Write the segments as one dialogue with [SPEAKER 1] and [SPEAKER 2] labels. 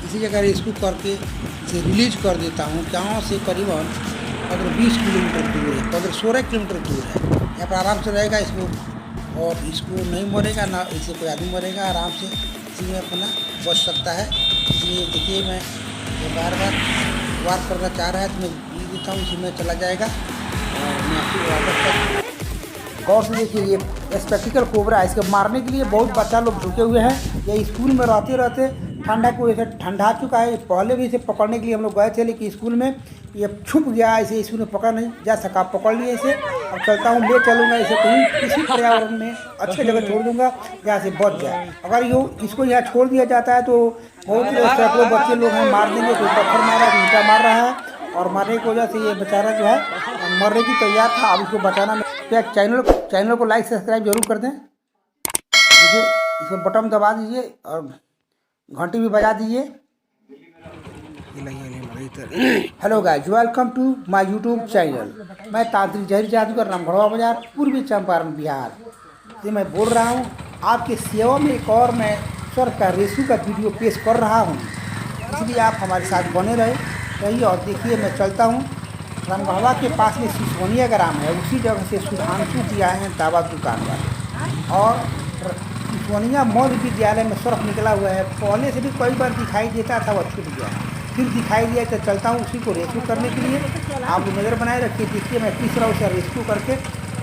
[SPEAKER 1] इसी जगह रेस्क्यू करके इसे रिलीज कर देता हूँ। गाँव से करीबन 15-20 किलोमीटर दूर है, 15-16 किलोमीटर दूर है। यहाँ पर आराम से रहेगा इसको, और इसको नहीं मरेगा ना इसे कोई आदमी मरेगा, आराम से इसी में अपना बच सकता है। इसलिए देखिए मैं ये बार बार वार करना चाह रहा है तो मैं बीच देता हूँ, इसी में चला जाएगा और मैं आपको वापस गौर से देखिए। ये स्पेक्टिकल कोबरा है, इसको मारने के लिए बहुत बच्चा लोग झुके हुए हैं। ये स्कूल में रहते रहते ठंडा को ऐसे ठंडा चुका है। पहले भी इसे पकड़ने के लिए हम लोग गए थे, लेकिन स्कूल में ये छुप गया, इसे स्कूल में पकड़ नहीं जा सका। पकड़ लिए इसे, अब चलता हूँ, ले चलूँगा इसे कहीं किसी पर्यावरण में अच्छे जगह छोड़ दूँगा जहाँ से बच जाए। अगर इसको यहाँ छोड़ दिया जाता है तो बहुत सैकड़ों बच्चे लोग हैं मार देंगे। कोई पत्थर मारा, कोई ईंटा मार रहा है, और मरने की वजह से ये बेचारा जो है मरने की तैयार था। अब इसको बचाना में क्या चैनल को लाइक सब्सक्राइब जरूर कर दें। देखिए इसको बटन दबा दीजिए और घंटी भी बजा दीजिए। Hello guys, welcome to my YouTube channel. मैं तांत्रिक जहरी जादूगर, रामगढ़वा बाजार, पूर्वी चंपारण, बिहार से मैं बोल रहा हूँ। आपके सेवा में एक और मैं सर्फ का रेस्क्यू का वीडियो पेश कर रहा हूँ, इसलिए आप हमारे साथ बने रहिए। और देखिए मैं चलता हूँ, रामगढ़वा के पास में सिसोनिया ग्राम है, उसी जगह से सुधांशु जी आए हैं दावा दुकान पर। और सिसोनिया मध्य विद्यालय में सर्फ निकला हुआ है। पहले से भी कई बार दिखाई देता था, वह छूट गया, फिर दिखाई दिया तो चलता हूँ उसी को रेस्क्यू करने के लिए। आप नज़र बनाए रखिए। देखिए मैं किस तरह उसे रेस्क्यू करके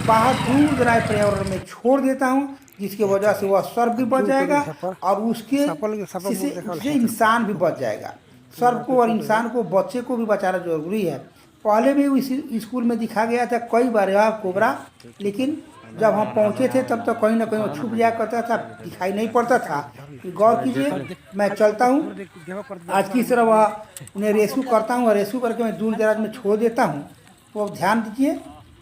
[SPEAKER 1] बाहर दूर दराज पर्यावरण में छोड़ देता हूँ, जिसकी वजह से वह सर्फ भी बच जाएगा और उसके इंसान भी बच जाएगा। सर्फ को और इंसान को, बच्चे को भी बचाना जरूरी है। पहले भी इस स्कूल में दिखा गया था कई बार यह कोबरा, लेकिन जब हम पहुंचे थे तब तो कहीं ना कहीं वो छुप जाया करता था, दिखाई नहीं पड़ता था। गौर कीजिए, मैं चलता हूँ आज की तरह वह उन्हें रेस्क्यू करता हूँ और रेस्क्यू करके मैं दूर दराज में छोड़ देता हूँ। तो अब ध्यान दीजिए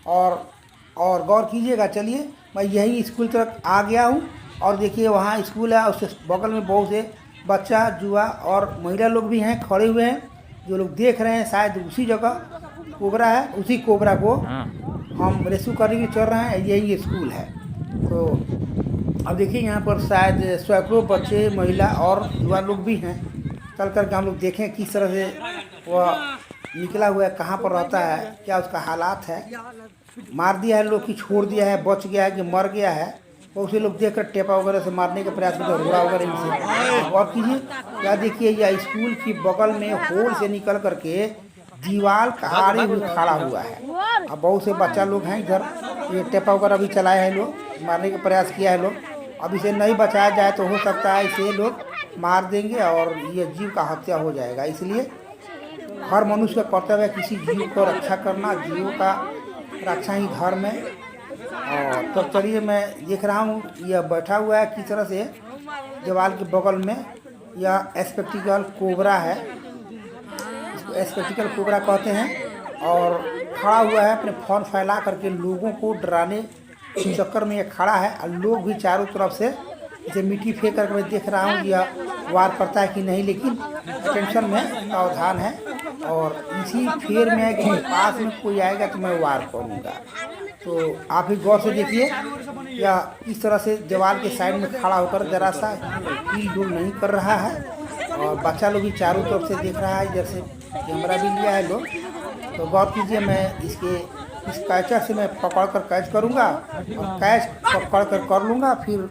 [SPEAKER 1] और गौर कीजिएगा। चलिए मैं यही स्कूल तक आ गया हूँ और देखिए वहाँ स्कूल है, उसके बगल में बहुत से बच्चा, जुआ और महिला लोग भी हैं, खड़े हुए हैं। जो लोग देख रहे हैं शायद उसी जगह कोबरा है, उसी कोबरा को हम रेस्क्यू करने के लिए चल रहे हैं। यही स्कूल है। तो अब देखिए यहाँ पर शायद सैकड़ों बच्चे, महिला और युवा लोग भी हैं। चल करके हम लोग देखें किस तरह से वह निकला हुआ है, कहाँ पर रहता है, क्या उसका हालात है। मार दिया है लोग कि छोड़ दिया है, बच गया है कि मर गया है। बहुत से लोग देखकर टेपा वगैरह से मारने का प्रयास करते हैं, रोड़ा वगैरह इनसे। और कीजिए क्या, देखिए यह स्कूल की बगल में होल से निकल करके दीवार का आड़े हुए खड़ा हुआ है। अब बहुत से बच्चा लोग हैं इधर, ये टेपा वगैरह भी चलाए हैं लोग, मारने का प्रयास किया है लोग। अब इसे नहीं बचाया जाए तो हो सकता है इसे लोग मार देंगे और ये जीव का हत्या हो जाएगा। इसलिए हर मनुष्य का कर्तव्य है किसी जीव को रक्षा करना, जीव का रक्षा ही धर्म है। और तब चलिए मैं देख रहा हूँ यह बैठा हुआ है किस तरह से दीवार के बगल में। यह स्पेक्टिकल कोबरा है, इसको स्पेक्टिकल कोबरा कहते हैं। और खड़ा हुआ है अपने फौन फैला करके, लोगों को डराने के चक्कर में ये खड़ा है। और लोग भी चारों तरफ से इसे मिट्टी फेंक करके मैं देख रहा हूँ यह वार करता है कि नहीं, लेकिन टेंशन में सावधान है। और इसी फेर में कि पास में कोई आएगा तो मैं वार करूँगा। तो आप ही गौर से देखिए, या इस तरह से दीवार के साइड में खड़ा होकर जरा सा हिल डुल नहीं कर रहा है। और बच्चा लोग भी चारों तरफ से देख रहा है, इधर से कैमरा भी लिया है लोग। तो गौर कीजिए, मैं इस कैचर से मैं पकड़ कर कैच करूँगा और कैच पकड़ कर लूँगा। फिर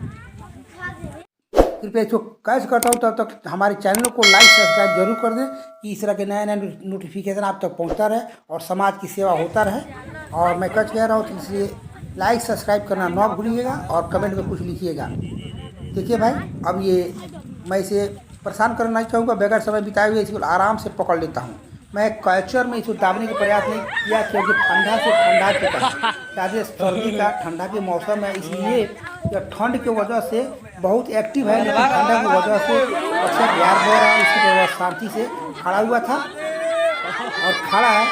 [SPEAKER 1] कृपया इसको कैच करता हूँ, तब तक हमारे चैनल को लाइक सब्सक्राइब जरूर कर दें कि इस तरह के नए नए नोटिफिकेशन आप तक पहुँचता रहे और समाज की सेवा होता रहे। और मैं कैच कह रहा हूँ तो इसलिए लाइक सब्सक्राइब करना ना भूलिएगा और कमेंट में कुछ लिखिएगा। देखिए भाई, अब ये मैं इसे परेशान करना नहीं चाहूँगा, बगैर समय बिताए हुए इसको आराम से पकड़ लेता हूँ। मैं कैचर में इसको दाबने का प्रयास नहीं किया क्योंकि ठंडा से ठंडा चुका है, शायद सर्दी का ठंडा के मौसम है, इसलिए यह ठंड की वजह से बहुत एक्टिव है। लेकिन ठंडा की वजह से अच्छा प्यार हो रहा है, इसकी वजह शांति से खड़ा हुआ था और खड़ा है।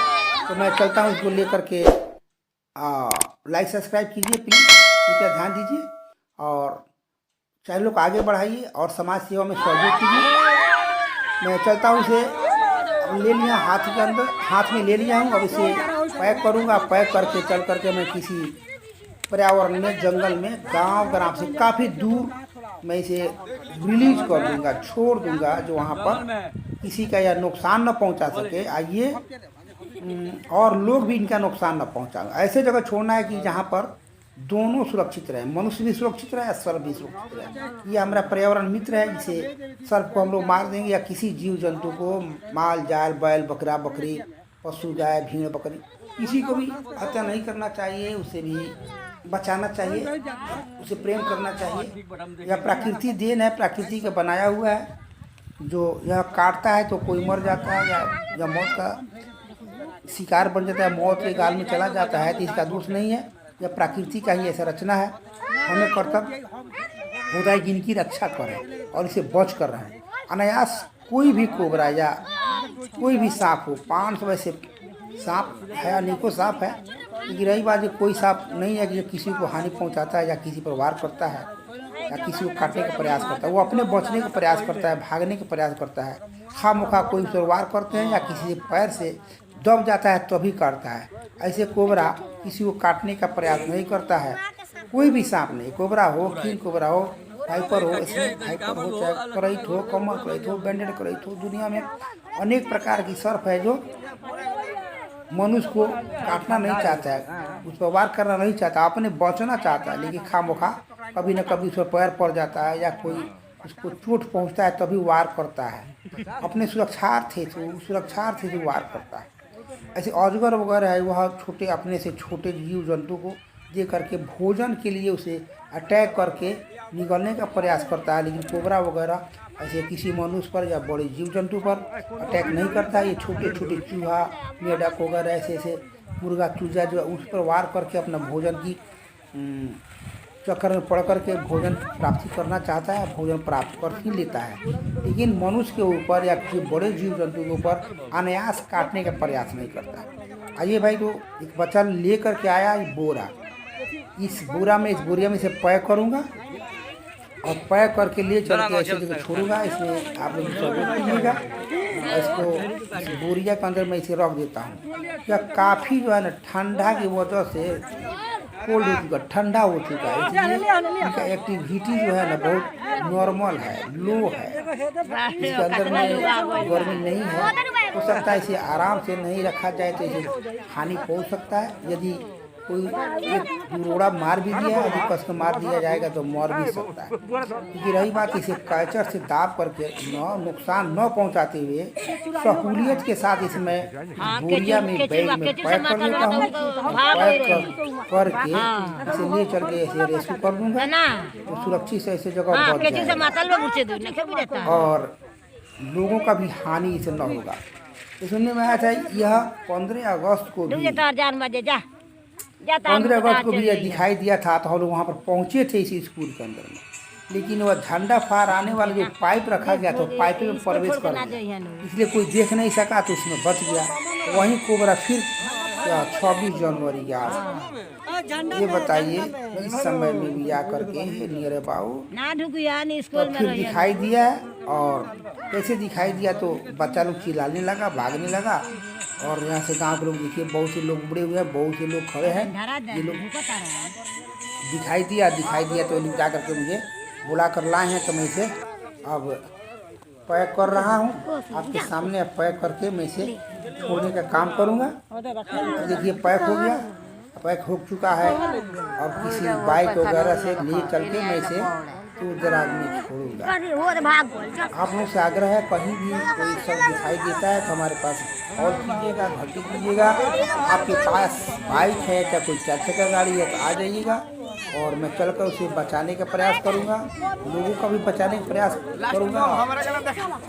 [SPEAKER 1] तो मैं चलता हूँ इसको लेकर के। लाइक सब्सक्राइब कीजिए प्लीज़, कृपया ध्यान दीजिए और चैनल को आगे बढ़ाइए और समाज सेवा में सहयोग कीजिए। मैं चलता हूँ, इसे ले लिया हाथ के अंदर, हाथ में ले लिया हूँ। अब इसे पैक करूँगा, पैक करके चल करके मैं किसी पर्यावरण में, जंगल में, गांव ग्राम से काफ़ी दूर मैं इसे रिलीज कर दूँगा, छोड़ दूँगा, जो वहाँ पर किसी का यह नुकसान न पहुंचा सके, आइए और लोग भी इनका नुकसान न पहुंचाएं। ऐसे जगह छोड़ना है कि जहाँ पर दोनों सुरक्षित रहे, मनुष्य भी सुरक्षित रहे, सर्प भी सुरक्षित रहे। ये हमारा पर्यावरण मित्र है, जिसे सर्प को हम लोग मार देंगे या किसी जीव जंतु को, माल जाल, बैल बकरा बकरी, पशु गाय भेड़ बकरी, किसी को भी हत्या नहीं करना चाहिए, उसे भी बचाना चाहिए, उसे प्रेम करना चाहिए। यह प्रकृति देन है, प्रकृति का बनाया हुआ है। जो यह काटता है तो कोई मर जाता है या मौत का शिकार बन जाता है, मौत के गाल में चला जाता है, तो इसका दोष नहीं है, यह प्रकृति का ही ऐसा रचना है। हमें कर्तव्य होता है कि इनकी रक्षा करें और इसे बच कर रहें। अनायास कोई भी कोबरा या कोई भी सांप हो, 500 वैसे सांप है, अनेकों सांप है, लेकिन रही बात जो कोई सांप नहीं है कि जो किसी को हानि पहुंचाता है या किसी पर वार करता है या किसी को काटने का प्रयास करता है। वो अपने बचने का प्रयास करता है, भागने का प्रयास करता है। खामोखा कोई उस पर वार करते हैं या किसी पैर से दब जाता है तभी काटता है। ऐसे कोबरा किसी को काटने का प्रयास नहीं करता है, कोई भी सांप नहीं, कोबरा हो, किंग कोबरा हो, हाइपर हो, स्नेक हाइपर हो, चाहे करैत हो, कमल करैत हो, बैंडेड करैत हो, दुनिया में अनेक प्रकार की सर्प है जो मनुष्य को काटना नहीं चाहता है, उस पर वार करना नहीं चाहता, अपने बचना चाहता है, लेकिन खामोखा कभी न कभी उस पर पैर पड़ जाता है या कोई उसको चोट पहुंचता है तभी वार करता है। अपने सुरक्षार्थ से वार करता है। ऐसे अजगर वगैरह है, वह छोटे अपने से छोटे जीव जंतु को दे करके भोजन के लिए उसे अटैक करके निगलने का प्रयास करता है, लेकिन कोबरा वगैरह ऐसे किसी मनुष्य पर या बड़े जीव जंतु पर अटैक नहीं करता है। ये छोटे छोटे चूहा, मेढक वगैरह ऐसे मुर्गा चूजा जो उस पर वार करके अपना भोजन की चक्कर में पड़ करके भोजन प्राप्ति करना चाहता है, भोजन प्राप्त कर ही लेता है, लेकिन मनुष्य के ऊपर या किसी बड़े जीव जंतु के ऊपर अनायास काटने का प्रयास नहीं करता है। आइए भाई, तो एक बच्चा ले करके आया बोरा, इस बोरिया में इसे पैक करूँगा और पैक करके ले चल के ऐसे जगह छोड़ूंगा। इसमें आप लोग कीजिएगा, इसको इस बोरिया के अंदर मैं इसे रख देता हूँ। यह काफ़ी जो है ना ठंडा की वजह से कोल्ड हो चुका, ठंडा हो चुका है, इसलिए इनका एक्टिविटी जो है ना बहुत नॉर्मल है, लो है, इसके अंदर में गर्मी नहीं है। हो सकता है इसे आराम से नहीं रखा जाए तो इसे हानि पहुंच सकता है। यदि कोई एक रोड़ा मार भी दिया, यदि कस को मार दिया जाएगा तो मर भी सकता है। क्योंकि रही बात, इसे कैचर से दाब करके नुकसान न पहुंचाते हुए सहूलियत के साथ इसमें बोरिया में बैग में पैक कर लेता हूँ। पैक करके इसे ले चल के ऐसे रेस्क्यू कर दूँगा तो सुरक्षित से ऐसे जगह बच जाएगा और लोगों का भी हानि इसे न होगा। तो सुनने में आया था यह 15 अगस्त को भी 15 अगस्त को भी यह दिखाई दिया था, तो हम लोग वहाँ पर पहुँचे थे इस स्कूल के अंदर में, लेकिन वह झंडा फहराने आने वाला जो पाइप रखा गया था पाइप में प्रवेश कर गया, इसलिए कोई देख नहीं सका तो उसमें बच गया। वहीं कोबरा फिर 26 जनवरी के आस ये बताइए इस समय में भी आ करके नियर बाबू तो फिर दिखाई दिया। और कैसे दिखाई दिया तो बच्चा लोग चिल्लाने लगा, भागने लगा, और यहाँ से गांव के लोग देखिए बहुत से लोग उबड़े हुए हैं, बहुत से लोग खड़े हैं। ये लोग दिखाई दिया तो लोग जा करके मुझे बुला कर लाए हैं, तो मैं इसे अब पैक कर रहा हूँ आपके सामने। अब पैक करके मैं इसे छोड़ने का काम करूँगा। देखिए पैक हो गया, पैक हो चुका है। अब किसी बाइक वगैरह से ले चल के मैं इसे दूर में छोड़ूंगा। आप लोग से आग्रह है, कहीं भी कोई सब दिखाई देता है तो हमारे पास कॉल कीजिएगा, भर्ती कीजिएगा। आपके पास बाइक है या कोई 4 चक्का गाड़ी है तो आ जाइएगा और मैं चलकर उसे बचाने का प्रयास करूंगा, लोगों का भी बचाने का प्रयास करूंगा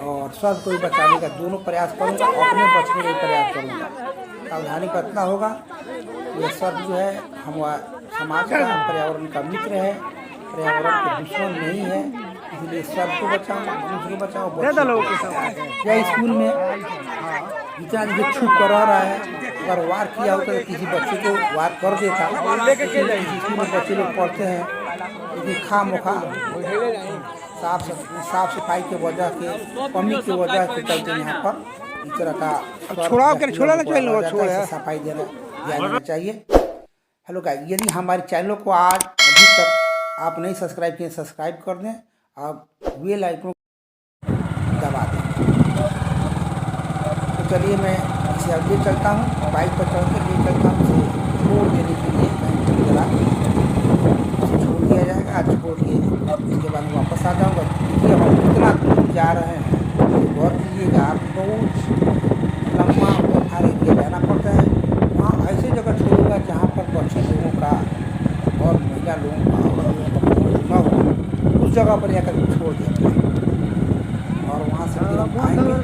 [SPEAKER 1] और सब कोई बचाने का दोनों प्रयास करूंगा, अपने बचने का प्रयास करूंगा। सावधानी बरतना होगा। यह सब जो है हम समाज का पर्यावरण का मित्र है, पर्यावरण के दुश्मन नहीं है, इसलिए सबको बचाओ, दूसरे को बचाओ। या स्कूल में जितना जो छुप कर रहा है, अगर वार किया होता तो किसी बच्चे को वार कर देता। स्कूल में बच्चे लोग पढ़ते हैं, लेकिन खामोखा साफ सफाई के वजह के कमी की वजह के चलते यहाँ पर इस तरह का सफाई देना चाहिए। हेलो गाइस, यदि हमारे चैनल को आज अभी तक आप नहीं सब्सक्राइब किए, सब्सक्राइब कर दें, आप बेल आइकन दबा दें। चलिए मैं इसे अब ले चलता हूँ, बाइक पर चढ़ कर ले चलता हूँ इसे छोड़ देने के लिए। कहीं जरा इसे छोड़ दिया जाएगा, छोड़ के इसके बाद मैं वापस आ जाऊँगा। देखिए हम कितना दूर जा रहे हैं, गौर कीजिएगा आप। बहुत लम्बा और एरिया जाना पड़ता है। वहाँ ऐसे जगह छोड़ूंगा जहाँ पर बच्चे लोगों का और महिला लोगों का और न हो, उस जगह पर जाकर छोड़ देते हैं और वहाँ से फिर हम आएंगे।